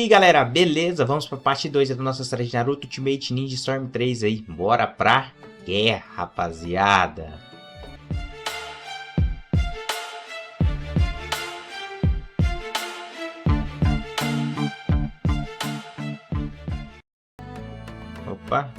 E aí galera, beleza? Vamos para parte 2 da nossa série de Naruto Ultimate Ninja Storm 3 aí. Bora pra guerra, rapaziada. Opa.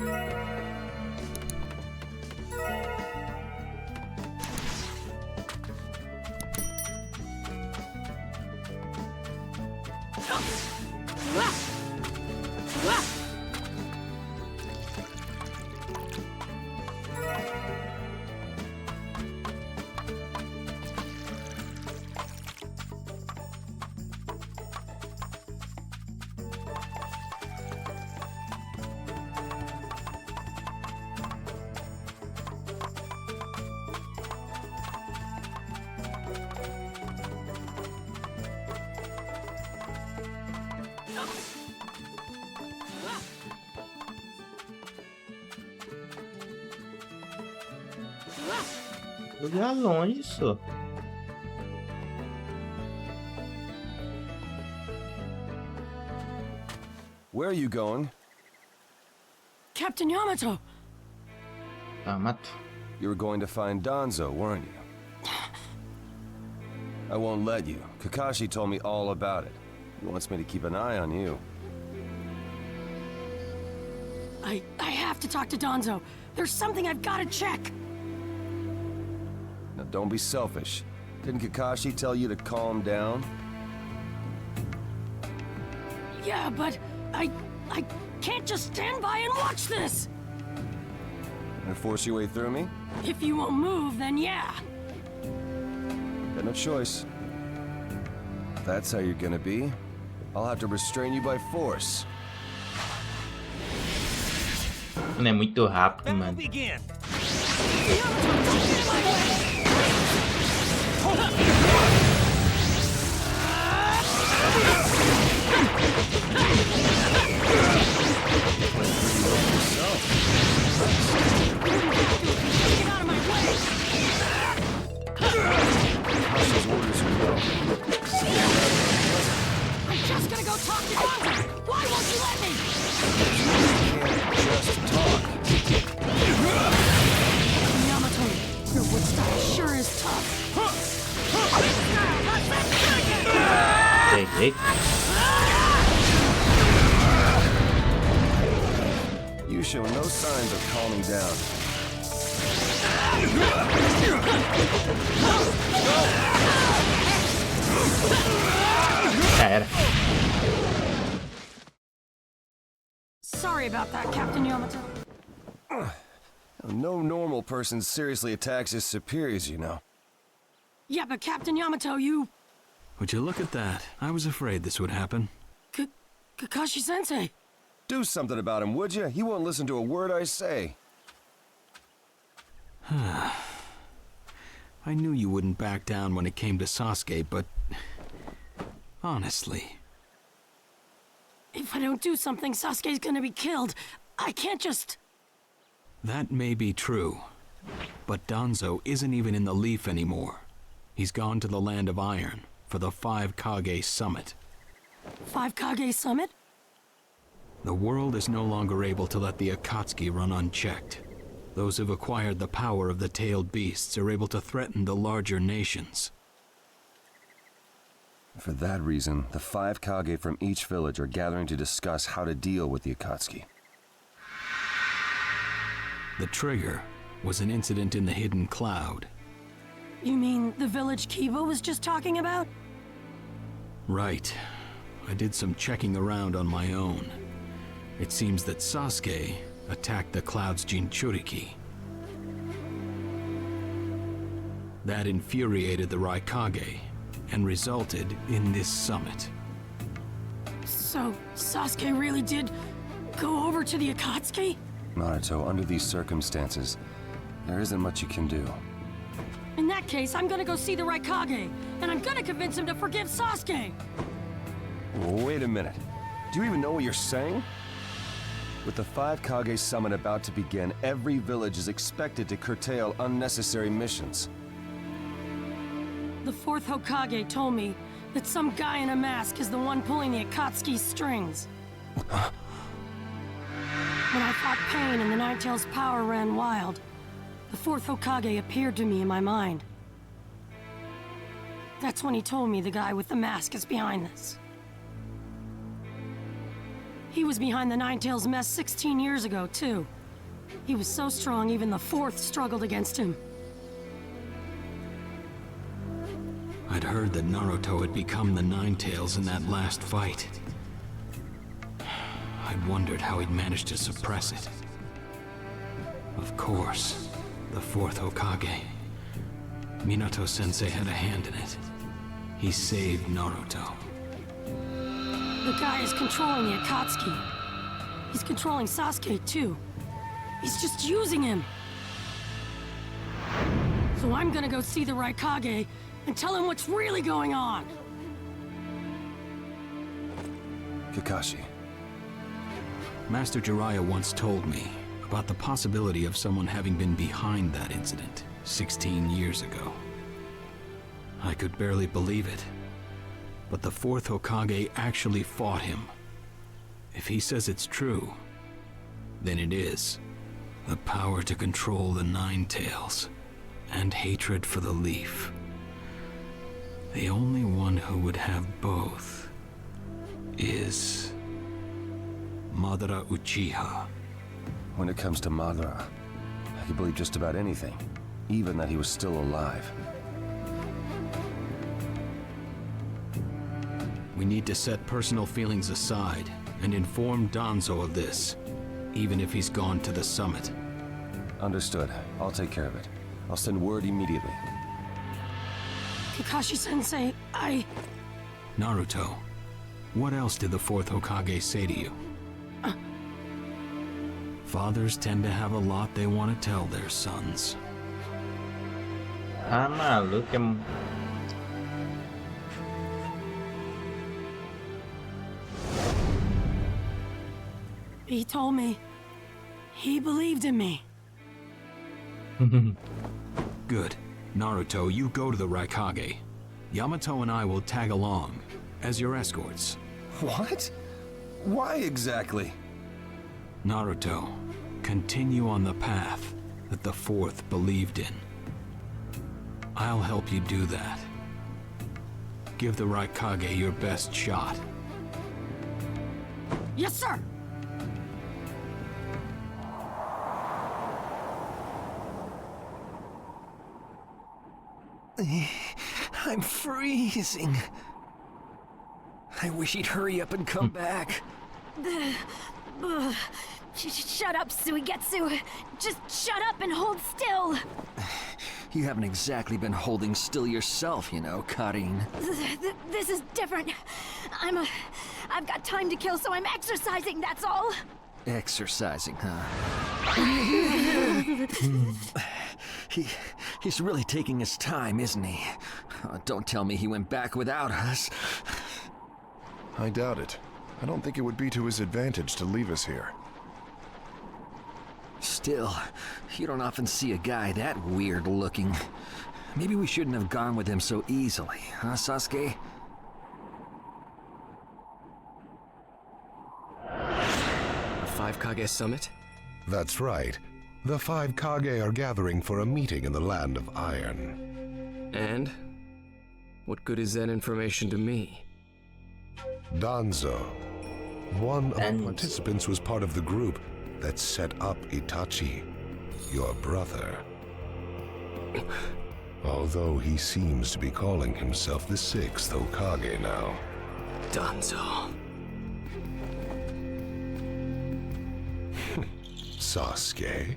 Jogar longe só. Where are you going? Captain Yamato! Yamato. You were going to find Danzo, weren't you? I won't let you. Kakashi told me all about it. He wants me to keep an eye on you. I have to talk to Danzo. There's something I've got to check. Now don't be selfish. Didn't Kakashi tell you to calm down? Yeah, but I can't just stand by and watch this! Gonna force your way through me? If you won't move, then yeah. Got no choice. If that's how you're gonna be, I'll have to restrain you by force. Não é muito rápido, mano. I'm just gonna go talk to Danzo! Why won't you let me? Just talk. Yamato, your wood style sure is tough. Hey, hey. You show no signs of calming down. Já era. Sorry about that, Captain Yamato. No normal person seriously attacks his superiors, you know. Yeah, but Captain Yamato, you... Would you look at that? I was afraid this would happen. Kakashi-sensei. Do something about him, would you? He won't listen to a word I say. I knew you wouldn't back down when it came to Sasuke, but... honestly... If I don't do something, Sasuke's gonna be killed. I can't just... That may be true. But Danzo isn't even in the Leaf anymore. He's gone to the Land of Iron for the 5 Kage Summit. 5 Kage Summit? The world is no longer able to let the Akatsuki run unchecked. Those who've acquired the power of the tailed beasts are able to threaten the larger nations. For that reason, the 5 Kage from each village are gathering to discuss how to deal with the Akatsuki. The trigger was an incident in the Hidden Cloud. You mean the village Kiba was just talking about? Right. I did some checking around on my own. It seems that Sasuke attacked the Cloud's Jinchuriki. That infuriated the Raikage and resulted in this summit. So, Sasuke really did go over to the Akatsuki? Naruto, under these circumstances, there isn't much you can do. In that case, I'm gonna go see the Raikage, and I'm gonna convince him to forgive Sasuke! Wait a minute. Do you even know what you're saying? With the 5 Kage summit about to begin, every village is expected to curtail unnecessary missions. The 4th Hokage told me that some guy in a mask is the one pulling the Akatsuki's strings. When I fought Pain and the Ninetales' power ran wild, the fourth Hokage appeared to me in my mind. That's when he told me the guy with the mask is behind this. He was behind the Ninetales' mess 16 years ago, too. He was so strong, even the fourth struggled against him. I'd heard that Naruto had become the Ninetales in that last fight. I'd wondered how he'd managed to suppress it. Of course, the fourth Hokage. Minato-sensei had a hand in it. He saved Naruto. The guy is controlling the Akatsuki. He's controlling Sasuke, too. He's just using him. So I'm gonna go see the Raikage and tell him what's really going on. Kakashi. Master Jiraiya once told me about the possibility of someone having been behind that incident 16 years ago. I could barely believe it, but the fourth Hokage actually fought him. If he says it's true, then it is. The power to control the Ninetales, and hatred for the Leaf. The only one who would have both is Madara Uchiha. When it comes to Madara, I could believe just about anything, even that he was still alive. We need to set personal feelings aside and inform Danzo of this, even if he's gone to the summit. Understood. I'll take care of it. I'll send word immediately. Kakashi-sensei, Naruto, what else did the fourth Hokage say to you? Fathers tend to have a lot they want to tell their sons. Ah, maluco. he told me he believed in me. Good. Naruto, you go to the Raikage. Yamato and I will tag along as your escorts. What? Why exactly? Naruto, continue on the path that the fourth believed in. I'll help you do that. Give the Raikage your best shot. Yes, sir! I'm freezing. I wish he'd hurry up and come back. Shut up, Suigetsu. Just shut up and hold still. You haven't exactly been holding still yourself, you know, Karin. This is different. I've got time to kill, so I'm exercising, that's all. Exercising, huh? He's really taking his time, isn't he? Don't tell me he went back without us. I doubt it. I don't think it would be to his advantage to leave us here. Still, you don't often see a guy that weird looking. Maybe we shouldn't have gone with him so easily, huh, Sasuke? A 5 Kage summit? That's right. The 5 Kage are gathering for a meeting in the Land of Iron. And? What good is that information to me? Danzo, one of the participants, was part of the group that set up Itachi, your brother. Although he seems to be calling himself the 6th Hokage now. Danzo. Sasuke,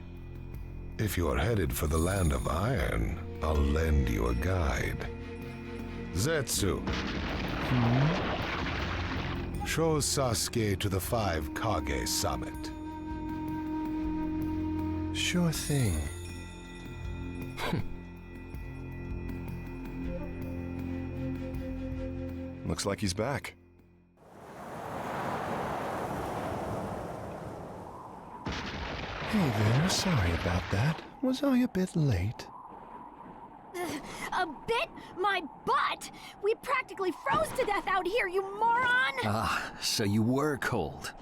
if you're headed for the Land of Iron, I'll lend you a guide. Zetsu. Show Sasuke to the 5 Kage summit. Sure thing. Looks like he's back. Hey there, sorry about that. Was I a bit late? A bit? My butt! We practically froze to death out here, you moron! Ah, so you were cold.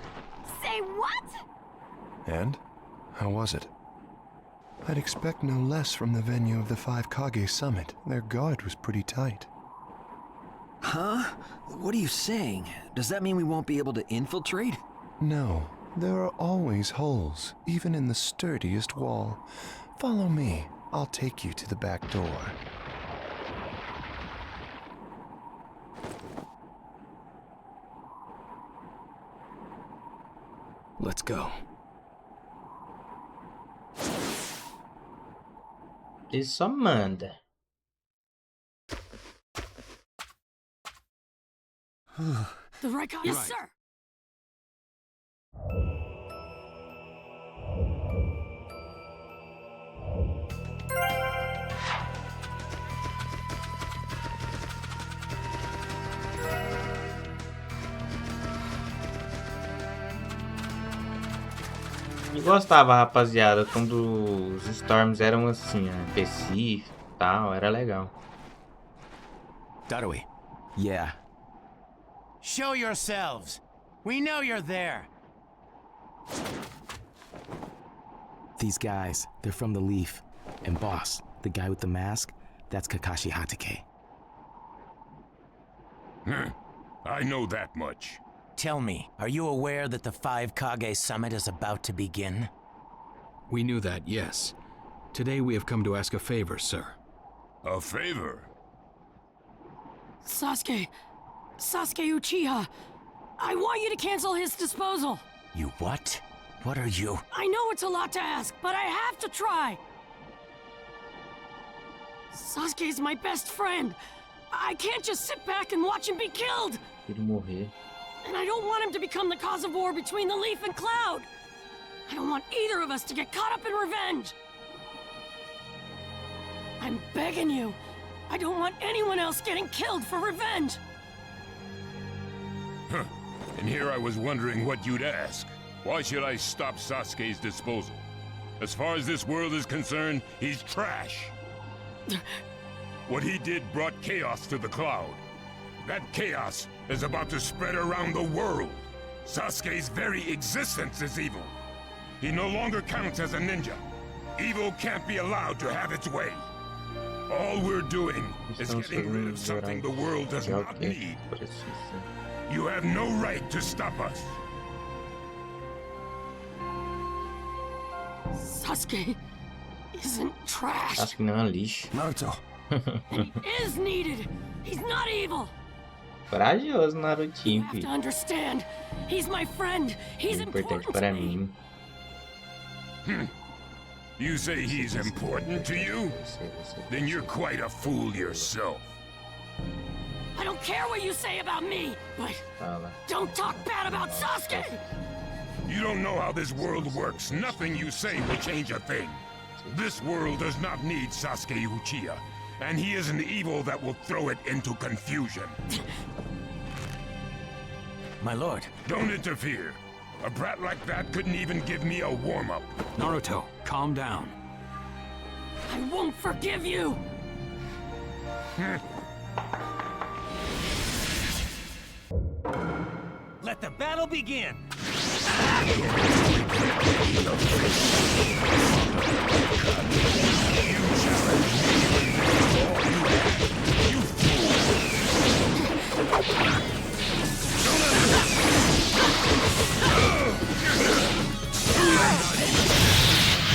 Say what? And? How was it? I'd expect no less from the venue of the 5 Kage Summit. Their guard was pretty tight. Huh? What are you saying? Does that mean we won't be able to infiltrate? No, there are always holes, even in the sturdiest wall. Follow me. I'll take you to the back door. Let's go. Ele só manda. The right guy? Yes, sir. Eu gostava, rapaziada, quando os Storms eram assim, específicos e tal, era legal. Darui. Yeah. Show yourselves. We know you're there. These guys, they're from the Leaf. And boss, the guy with the mask, that's Kakashi Hatake. I know that much. Tell me, are you aware that the 5 Kage Summit is about to begin? We knew that, yes. Today we have come to ask a favor, sir. A favor? Sasuke Uchiha. I want you to cancel his disposal. You what? What are you? I know it's a lot to ask, but I have to try. Sasuke's my best friend. I can't just sit back and watch him be killed. Ele morrer. And I don't want him to become the cause of war between the Leaf and Cloud. I don't want either of us to get caught up in revenge. I'm begging you. I don't want anyone else getting killed for revenge. Huh. And here I was wondering what you'd ask. Why should I stop Sasuke's disposal? As far as this world is concerned, he's trash. What he did brought chaos to the Cloud. That chaos is about to spread around the world. Sasuke's very existence is evil. He no longer counts as a ninja. Evil can't be allowed to have its way. All we're doing is getting rid of something the world does not need. You have no right to stop us. Sasuke isn't trash. Sasuke não é lixo. Naruto. He is needed. He's not evil. Corajoso, Narutinho, You have to understand. He's my friend. He's important para to me. mim. You say he's important to you? Then you're quite a fool yourself. I don't care what you say about me, but don't talk bad about Sasuke! You don't know how this world works. Nothing you say will change a thing. This world does not need Sasuke Uchiha, and he is an evil that will throw it into confusion. My lord. Don't interfere. A brat like that couldn't even give me a warm-up. Naruto, calm down. I won't forgive you! Let the battle begin!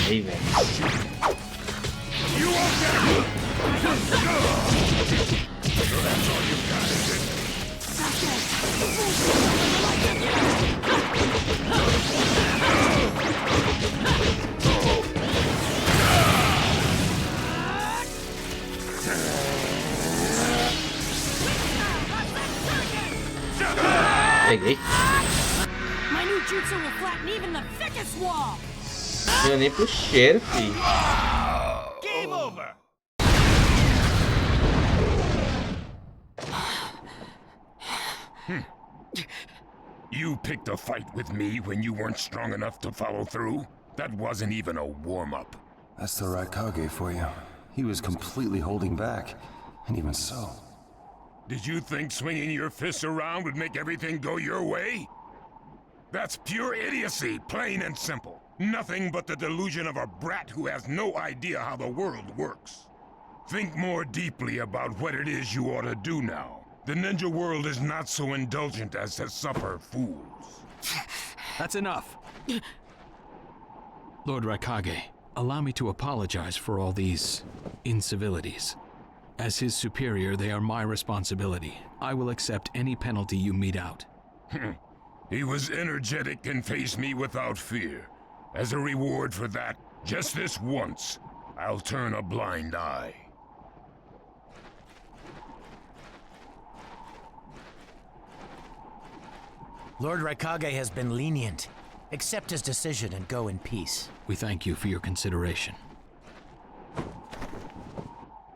Ei, velho. Peguei. My new jutsu will flatten even the thickest wall! Deu nem pro cheiro, filho. Game over! You picked a fight with me when you weren't strong enough to follow through? That wasn't even a warm-up. That's the right Kage for you. He was completely holding back. And even so... Did you think swinging your fists around would make everything go your way? That's pure idiocy, plain and simple. Nothing but the delusion of a brat who has no idea how the world works. Think more deeply about what it is you ought to do now. The ninja world is not so indulgent as to suffer fools. That's enough. Lord Raikage, allow me to apologize for all these incivilities. As his superior, they are my responsibility. I will accept any penalty you mete out. He was energetic and faced me without fear. As a reward for that, just this once, I'll turn a blind eye. Lord Raikage has been lenient. Accept his decision and go in peace. We thank you for your consideration.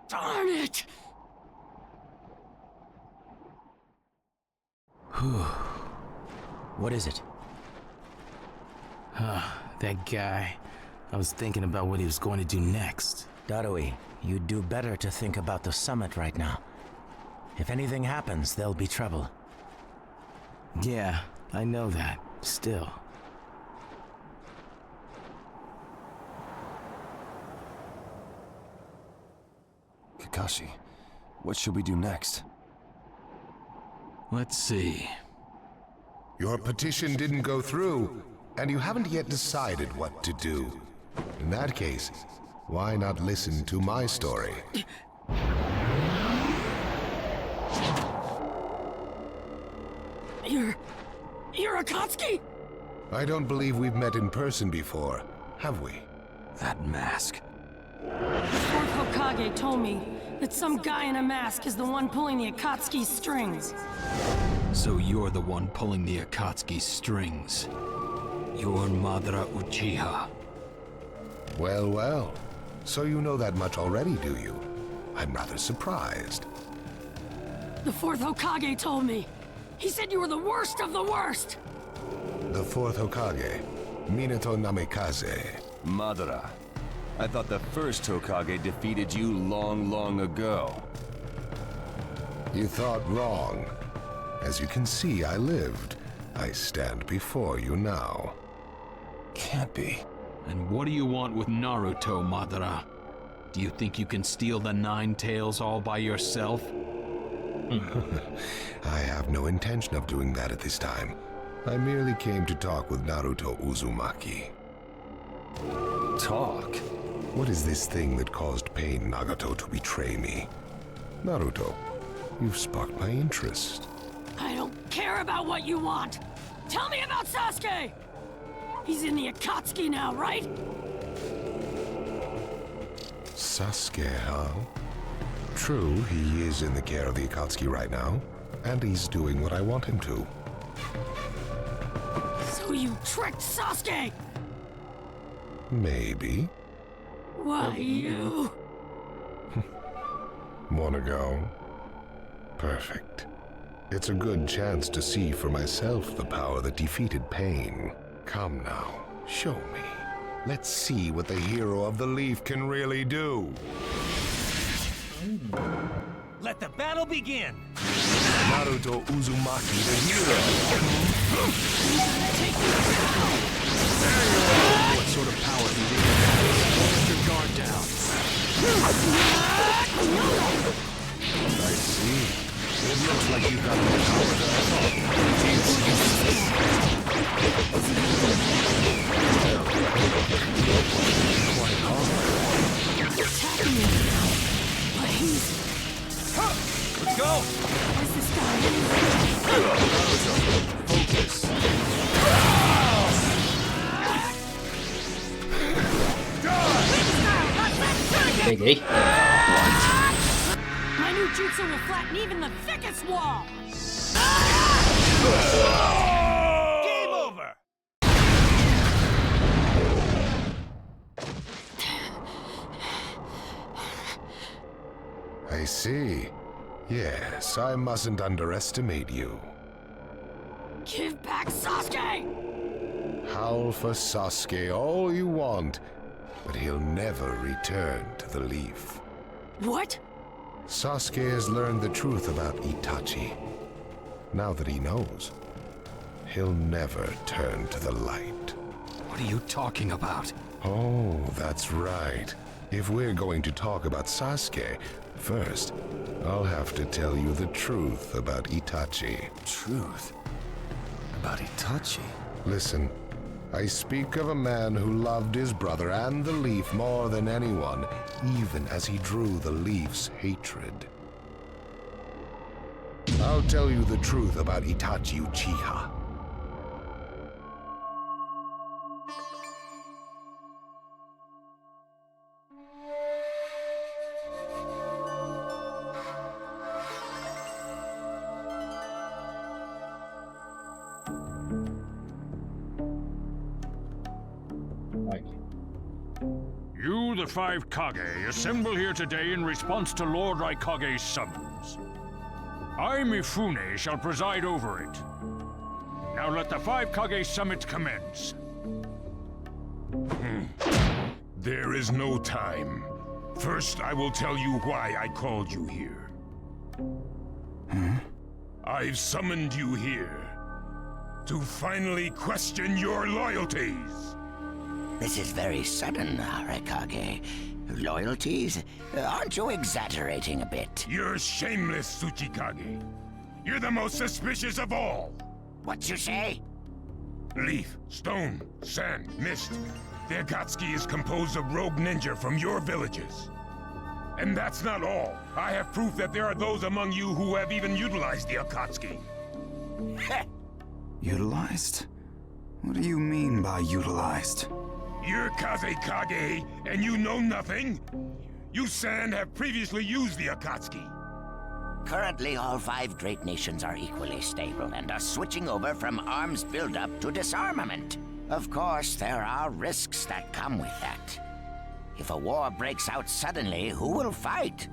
Darn it! What is it? That guy. I was thinking about what he was going to do next. Darui, you'd do better to think about the summit right now. If anything happens, there'll be trouble. Yeah, I know that. Still. Kakashi, what should we do next? Let's see. Your petition didn't go through, and you haven't yet decided what to do. In that case, why not listen to my story? You're Akatsuki? I don't believe we've met in person before, have we? That mask. Fourth Hokage told me that some guy in a mask is the one pulling the Akatsuki's strings. So you're the one pulling the Akatsuki's strings. You're Madara Uchiha. Well, well. So you know that much already, do you? I'm rather surprised. The fourth Hokage told me. He said you were the worst of the worst. The fourth Hokage, Minato Namikaze. Madara. I thought the first Hokage defeated you long ago. You thought wrong. As you can see, I lived. I stand before you now. Can't be. And what do you want with Naruto, Madara? Do you think you can steal the Nine Tails all by yourself? I have no intention of doing that at this time. I merely came to talk with Naruto Uzumaki. Talk? What is this thing that caused Pain Nagato to betray me? Naruto, you've sparked my interest. I don't care about what you want. Tell me about Sasuke! He's in the Akatsuki now, right? Sasuke, huh? True, he is in the care of the Akatsuki right now, and he's doing what I want him to. So you tricked Sasuke! Maybe. Why, you... Wanna go? Perfect. It's a good chance to see for myself the power that defeated Pain. Come now, show me. Let's see what the hero of the leaf can really do. Let the battle begin! Naruto Uzumaki, the hero! Take me down! What sort of power do you have? Hold your guard down. I see. It looks like you've got more power than I thought. Quite hard. Attacking me. But he's... Let's go! Where's this guy? Focus. Peguei. My new jutsu will flatten even the thickest wall! Game over! I see. Yes, I mustn't underestimate you. Give back Sasuke! Howl for Sasuke all you want, but he'll never return to the leaf. What? Sasuke has learned the truth about Itachi. Now that he knows, he'll never turn to the light. What are you talking about? Oh, that's right. If we're going to talk about Sasuke, first, I'll have to tell you the truth about Itachi. Truth? About Itachi? Listen, I speak of a man who loved his brother and the Leaf more than anyone, even as he drew the Leaf's hatred. I'll tell you the truth about Itachi Uchiha. You, the five Kage, assemble here today in response to Lord Raikage's summons. I, Mifune, shall preside over it. Now let the five Kage summit commence. There is no time. First, I will tell you why I called you here. I've summoned you here to finally question your loyalties. This is very sudden, Raikage. Loyalties? Aren't you exaggerating a bit? You're shameless, Tsuchikage. You're the most suspicious of all. What you say? Leaf, stone, sand, mist. The Akatsuki is composed of rogue ninja from your villages. And that's not all. I have proof that there are those among you who have even utilized the Akatsuki. Utilized? What do you mean by utilized? You're Kazekage, and you know nothing? You Sand have previously used the Akatsuki. Currently, all five great nations are equally stable and are switching over from arms buildup to disarmament. Of course, there are risks that come with that. If a war breaks out suddenly, who will fight?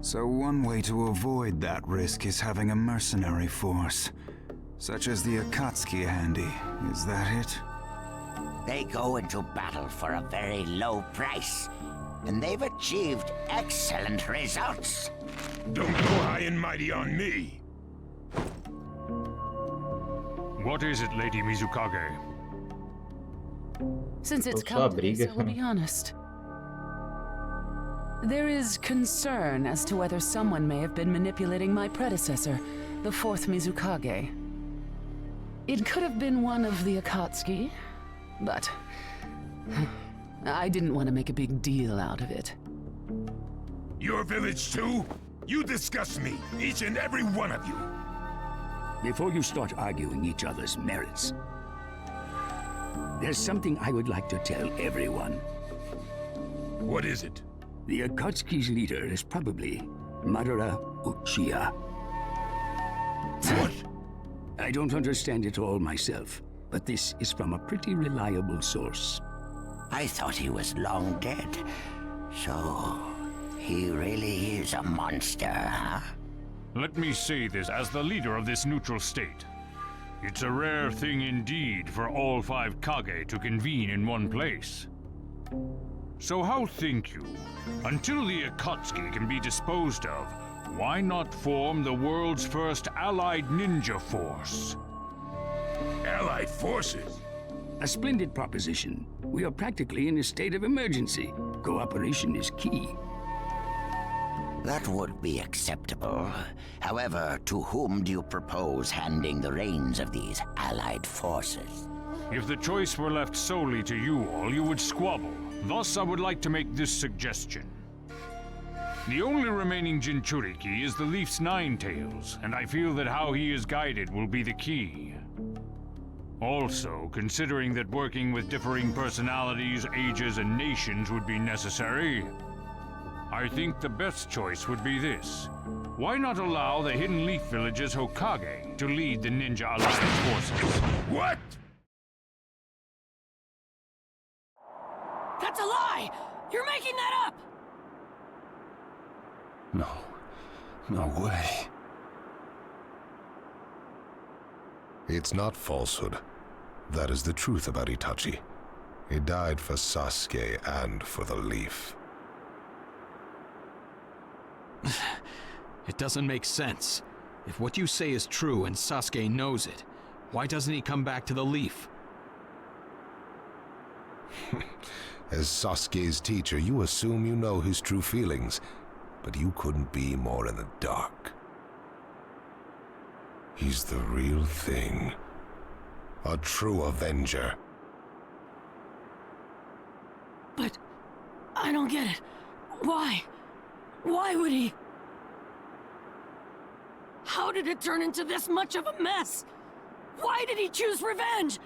So one way to avoid that risk is having a mercenary force, such as the Akatsuki handy. Is that it? They go into battle for a very low price, and they've achieved excellent results. Don't go high and mighty on me. What is it, Lady Mizukage? Since it's come to this, I will be honest. There is concern as to whether someone may have been manipulating my predecessor, the fourth Mizukage. It could have been one of the Akatsuki, but I didn't want to make a big deal out of it. Your village too? You disgust me, each and every one of you. Before you start arguing each other's merits, there's something I would like to tell everyone. What is it? The Akatsuki's leader is probably Madara Uchiha. What? I don't understand it all myself, but this is from a pretty reliable source. I thought he was long dead. So, he really is a monster, huh? Let me say this as the leader of this neutral state. It's a rare thing indeed for all five Kage to convene in one place. So how think you? Until the Akatsuki can be disposed of, why not form the world's first allied ninja force? Allied forces? A splendid proposition. We are practically in a state of emergency. Cooperation is key. That would be acceptable. However, to whom do you propose handing the reins of these allied forces? If the choice were left solely to you all, you would squabble. Thus, I would like to make this suggestion. The only remaining Jinchuriki is the Leaf's Nine Tails, and I feel that how he is guided will be the key. Also, considering that working with differing personalities, ages, and nations would be necessary, I think the best choice would be this. Why not allow the Hidden Leaf Village's Hokage to lead the Ninja Alliance forces? What? That's a lie! You're making that up! No way. It's not falsehood. That is the truth about Itachi. He died for Sasuke and for the Leaf. It doesn't make sense. If what you say is true and Sasuke knows it, why doesn't he come back to the Leaf? As Sasuke's teacher, you assume you know his true feelings, but you couldn't be more in the dark. He's the real thing. A true Avenger. But I don't get it. Why? Why would he? How did it turn into this much of a mess? Why did he choose revenge?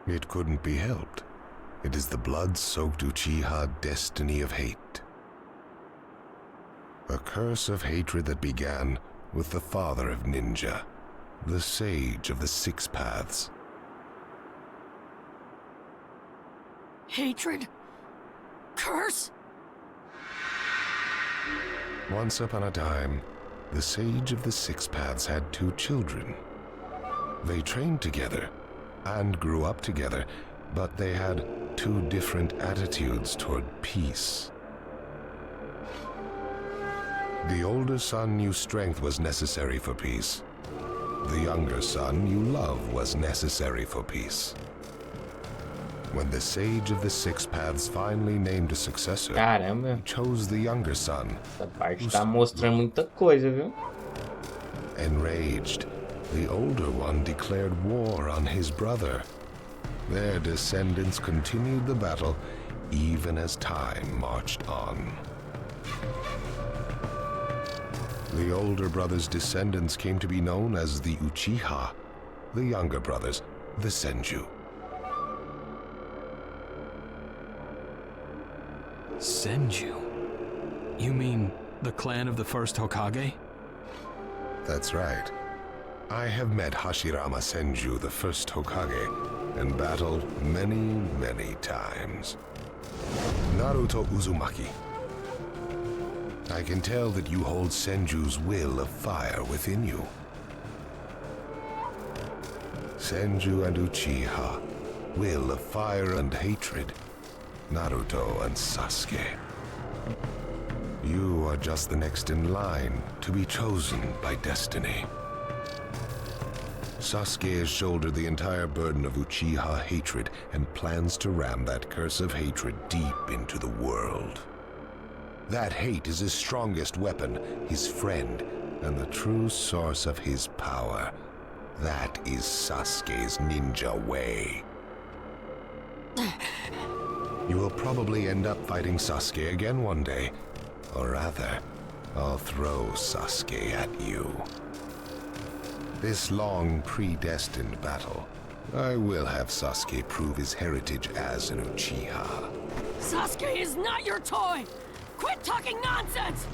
It couldn't be helped. It is the blood-soaked Uchiha destiny of hate. A curse of hatred that began with the father of ninja, the sage of the Six Paths. Hatred? Curse? Once upon a time, the sage of the Six Paths had 2 children. They trained together and grew up together, but they had 2 different attitudes toward peace. The older son knew strength was necessary for peace. The younger son knew love was necessary for peace. When the sage of the Six Paths finally named a successor, Caramba, he chose the younger son. Essa parte tá mostrando muita coisa, viu? Enraged, the older one declared war on his brother. Their descendants continued the battle even as time marched on. The older brother's descendants came to be known as the Uchiha, the younger brothers, the Senju. Senju? You mean the clan of the first Hokage? That's right. I have met Hashirama Senju, the first Hokage, and battled many, many times. Naruto Uzumaki. I can tell that you hold Senju's will of fire within you. Senju and Uchiha, will of fire and hatred. Naruto and Sasuke. You are just the next in line to be chosen by destiny. Sasuke has shouldered the entire burden of Uchiha hatred and plans to ram that curse of hatred deep into the world. That hate is his strongest weapon, his friend, and the true source of his power. That is Sasuke's ninja way. You will probably end up fighting Sasuke again one day. Or rather, I'll throw Sasuke at you. This long, predestined battle, I will have Sasuke prove his heritage as an Uchiha. Sasuke is not your toy! Quit talking nonsense!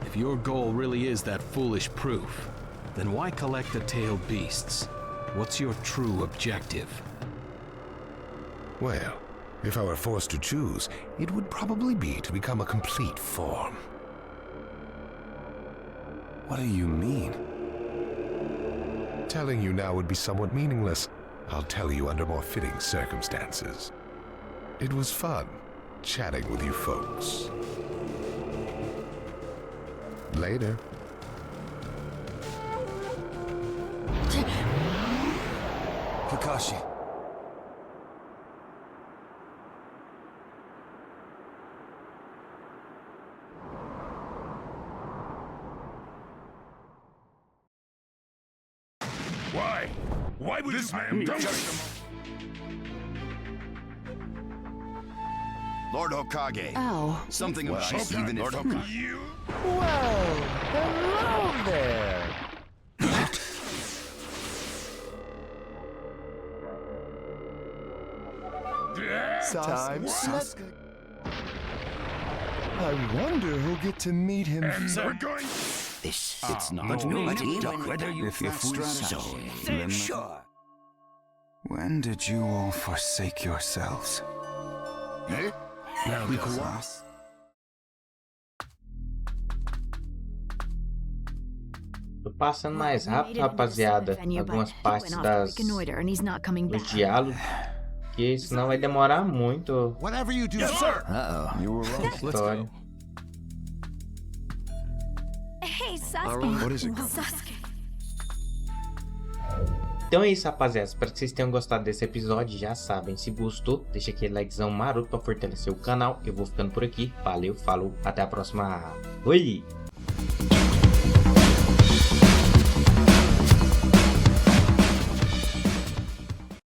If your goal really is that foolish proof, then why collect the tailed beasts? What's your true objective? Well, if I were forced to choose, it would probably be to become a complete form. What do you mean? Telling you now would be somewhat meaningless. I'll tell you under more fitting circumstances. It was fun chatting with you folks. Later. Kakashi. Why? Why would This you... I am Lord Hokage. Ow. Something Well, of I ice, see. even Lord if Hokage. You? Well, hello there. Time. What? I wonder who'll get to meet him. And we're going... This It's not but me no to even talk whether you If we so then sure. When did you all forsake yourselves? Eh? Now, Tô passando mais rápido, rapaziada, algumas partes dos diálogos, porque senão vai demorar muito Whatever you do, Yes, sir. Uh-oh. You were wrong. a história. Sasuke. What is it? Sasuke. Então é isso, rapaziada. Espero que vocês tenham gostado desse episódio. Já sabem, se gostou, deixa aquele likezão maroto pra fortalecer o canal. Eu vou ficando por aqui. Valeu, falou, até a próxima. Oi!